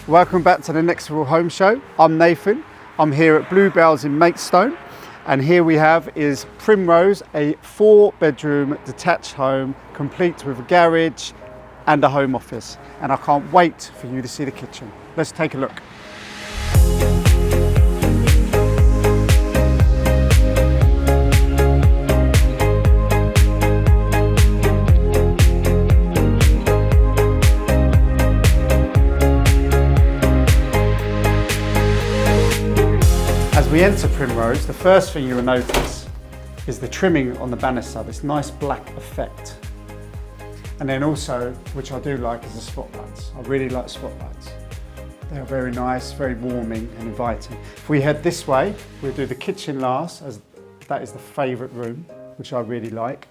Welcome back to the NexReel Home Show. I'm Nathan. I'm here at Bluebells in Maidstone, and here we have is Primrose, a 4-bedroom detached home, complete with a garage and a home office. And I can't wait for you to see the kitchen. Let's take a look. As we enter Primrose, the first thing you will notice is the trimming on the banister, this nice black effect. And then also, which I do like, is the spotlights. I really like spotlights. They're very nice, very warming and inviting. If we head this way, we'll do the kitchen last, as that is the favourite room, which I really like.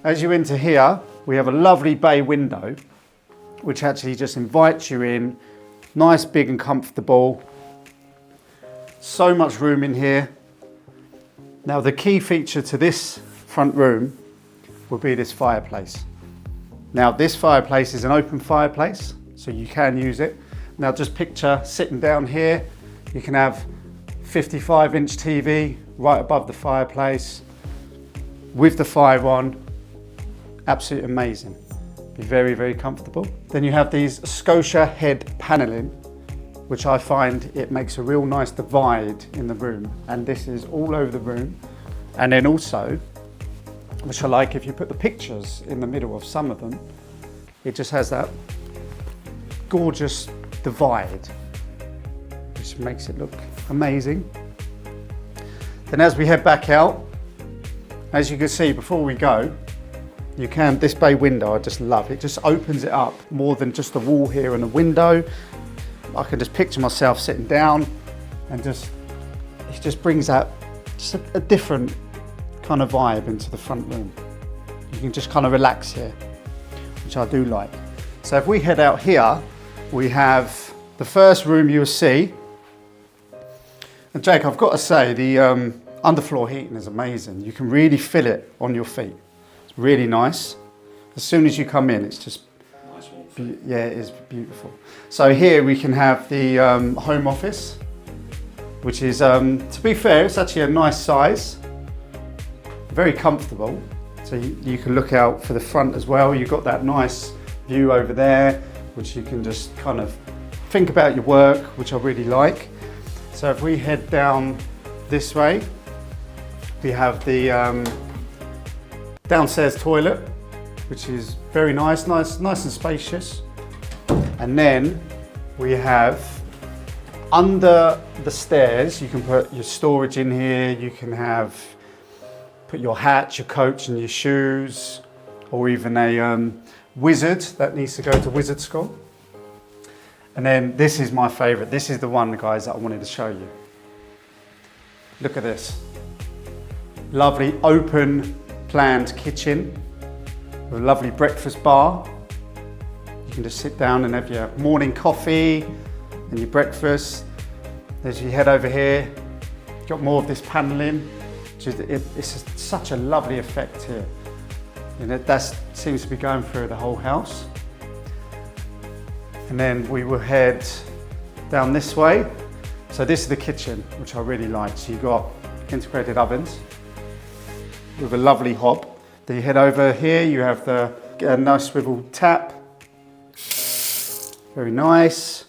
As you enter here, we have a lovely bay window, which actually just invites you in. Nice, big and comfortable. So much room in here. Now the key feature to this front room will be this fireplace. Now this fireplace is an open fireplace, so you can use it. Now just picture sitting down here, you can have 55-inch TV right above the fireplace with the fire on. Absolutely amazing. Be very, very comfortable. Then you have these Scotia head paneling, which I find it makes a real nice divide in the room. And this is all over the room. And then also, which I like, if you put the pictures in the middle of some of them, it just has that gorgeous divide, which makes it look amazing. Then as we head back out, as you can see before we go, this bay window I just love. It just opens it up more than just the wall here and a window. I can just picture myself sitting down and it just brings out just a different kind of vibe into the front room. You can just kind of relax here, which I do like. So if we head out here, we have the first room you'll see. And Jake, I've got to say, the underfloor heating is amazing. You can really feel it on your feet. It's really nice. As soon as you come in, it's just, yeah, it is beautiful. So here we can have the home office, which is, to be fair, it's actually a nice size, very comfortable. So you can look out for the front as well. You've got that nice view over there, which you can just kind of think about your work, which I really like. So if we head down this way, we have the downstairs toilet, which is very nice and spacious. And then we have under the stairs, you can put your storage in here. You can put your hat, your coat and your shoes, or even a wizard that needs to go to wizard school. And then this is my favorite. This is the one, guys, that I wanted to show you. Look at this. Lovely open planned kitchen with a lovely breakfast bar. You can just sit down and have your morning coffee and your breakfast. As you head over here, you've got more of this paneling. It's such a lovely effect here. And that seems to be going through the whole house. And then we will head down this way. So this is the kitchen, which I really like. So you've got integrated ovens with a lovely hob. Then you head over here, you have the nice swivel tap. Very nice.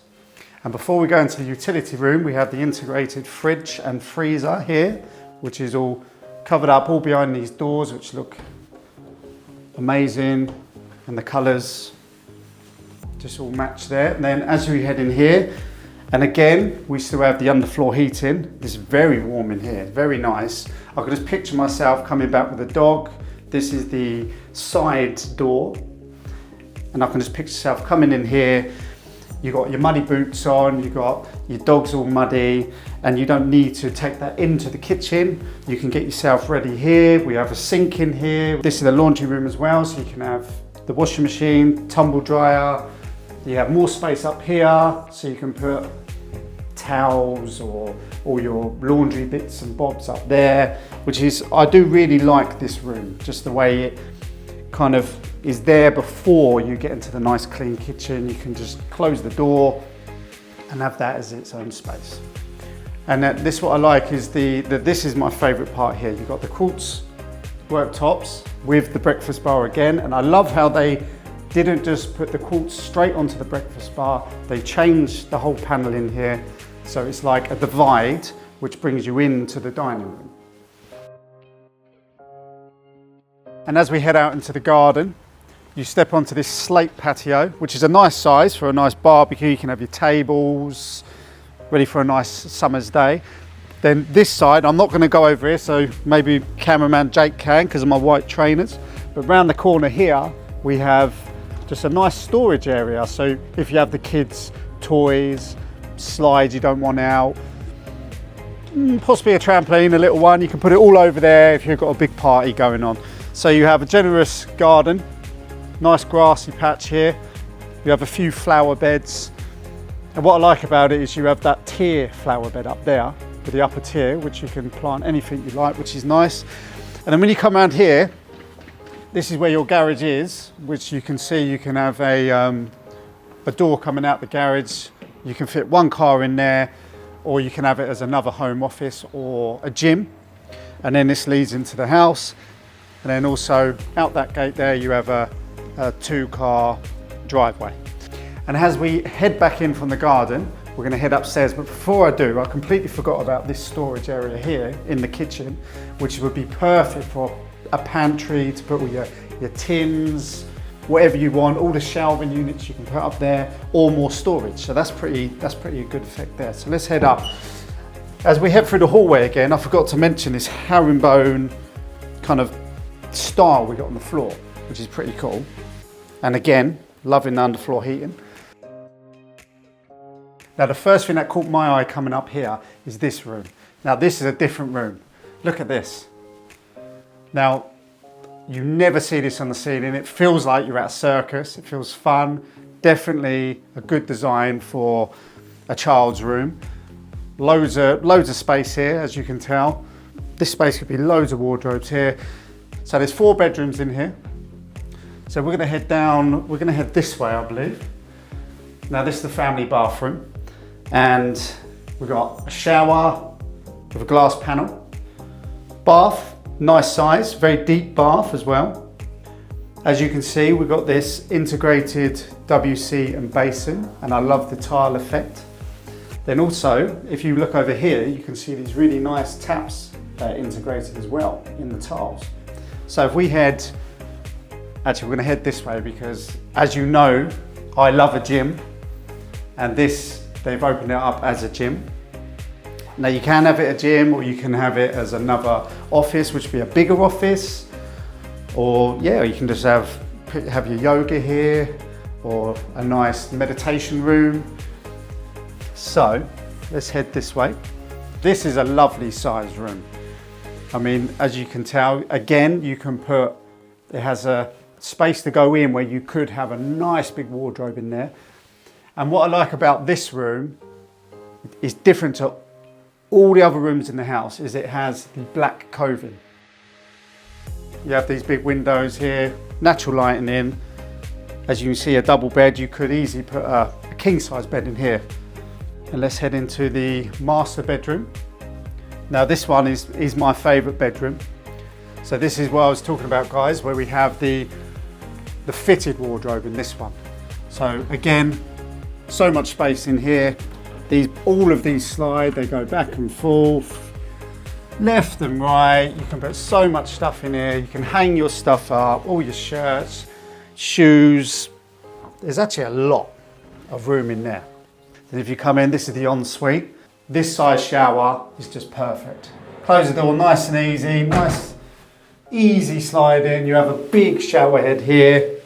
And before we go into the utility room, we have the integrated fridge and freezer here, which is all covered up, all behind these doors, which look amazing. And the colours just all match there. And then as we head in here, and again, we still have the underfloor heating. It's very warm in here, very nice. I can just picture myself coming back with a dog. This is the side door. And I can just picture myself coming in here. You've got your muddy boots on, you've got your dog's all muddy, and you don't need to take that into the kitchen. You can get yourself ready here. We have a sink in here. This is the laundry room as well, so you can have the washing machine, tumble dryer. You have more space up here, so you can put towels or all your laundry bits and bobs up there, which is, I do really like this room, just the way it kind of is there before you get into the nice clean kitchen. You can just close the door and have that as its own space. And this, what I like is this is my favourite part here. You've got the quartz worktops with the breakfast bar again, and I love how they didn't just put the quartz straight onto the breakfast bar. They changed the whole panel in here, so it's like a divide which brings you into the dining room. And as we head out into the garden, you step onto this slate patio, which is a nice size for a nice barbecue. You can have your tables ready for a nice summer's day. Then this side, I'm not going to go over here, so maybe cameraman Jake can because of my white trainers. But round the corner here, we have just a nice storage area. So if you have the kids' toys, slides you don't want out, possibly a trampoline, a little one, you can put it all over there if you've got a big party going on. So you have a generous garden, nice grassy patch here. You have a few flower beds. And what I like about it is you have that tier flower bed up there with the upper tier, which you can plant anything you like, which is nice. And then when you come around here, this is where your garage is, which you can see you can have a door coming out the garage. You can fit one car in there, or you can have it as another home office or a gym. And then this leads into the house. And then also out that gate there, you have a 2-car driveway. And as we head back in from the garden, we're going to head upstairs. But before I do, I completely forgot about this storage area here in the kitchen, which would be perfect for a pantry to put all your tins, whatever you want, all the shelving units you can put up there, or more storage. So that's pretty a good effect there. So let's head up. As we head through the hallway again, I forgot to mention this herringbone kind of style we got on the floor, which is pretty cool. And again, loving the underfloor heating. Now the first thing that caught my eye coming up here is this room. Now this is a different room. Look at this. Now, you never see this on the ceiling. It feels like you're at a circus. It feels fun. Definitely a good design for a child's room. Loads of space here, as you can tell. This space could be loads of wardrobes here. So there's 4 bedrooms in here. So we're gonna head down, we're gonna head this way, I believe. Now this is the family bathroom. And we've got a shower with a glass panel. Bath, nice size, very deep bath as well. As you can see, we've got this integrated WC and basin, and I love the tile effect. Then also, if you look over here, you can see these really nice taps integrated as well in the tiles. So if we head, actually we're going to head this way because, as you know, I love a gym, and this, they've opened it up as a gym. Now you can have it a gym, or you can have it as another office, which would be a bigger office, or yeah, you can just have your yoga here, or a nice meditation room. So let's head this way. This is a lovely sized room. I mean, as you can tell, again, you can put, it has a space to go in where you could have a nice big wardrobe in there. And what I like about this room is different to all the other rooms in the house, is it has the black coving. You have these big windows here, natural lighting in. As you can see, a double bed, you could easily put a king size bed in here. And let's head into the master bedroom. Now this one is my favorite bedroom. So this is what I was talking about, guys, where we have the fitted wardrobe in this one. So again, so much space in here. All of these slide, they go back and forth, left and right. You can put so much stuff in here. You can hang your stuff up, all your shirts, shoes. There's actually a lot of room in there. And if you come in, this is the ensuite. This size shower is just perfect. Close the door nice and easy, nice, easy slide in. You have a big shower head here,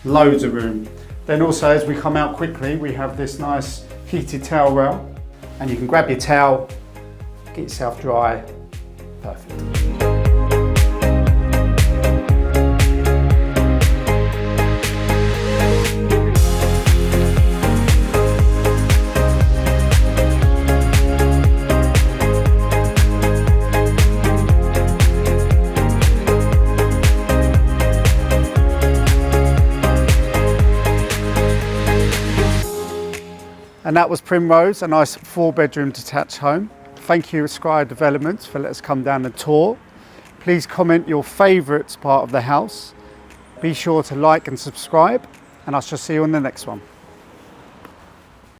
loads of room. Then also, as we come out quickly, we have this nice heated towel rail, and you can grab your towel, get yourself dry. Perfect. And that was Primrose, a nice 4-bedroom detached home. Thank you Esquire Developments for letting us come down and tour. Please comment your favourite part of the house. Be sure to like and subscribe, and I shall see you on the next one.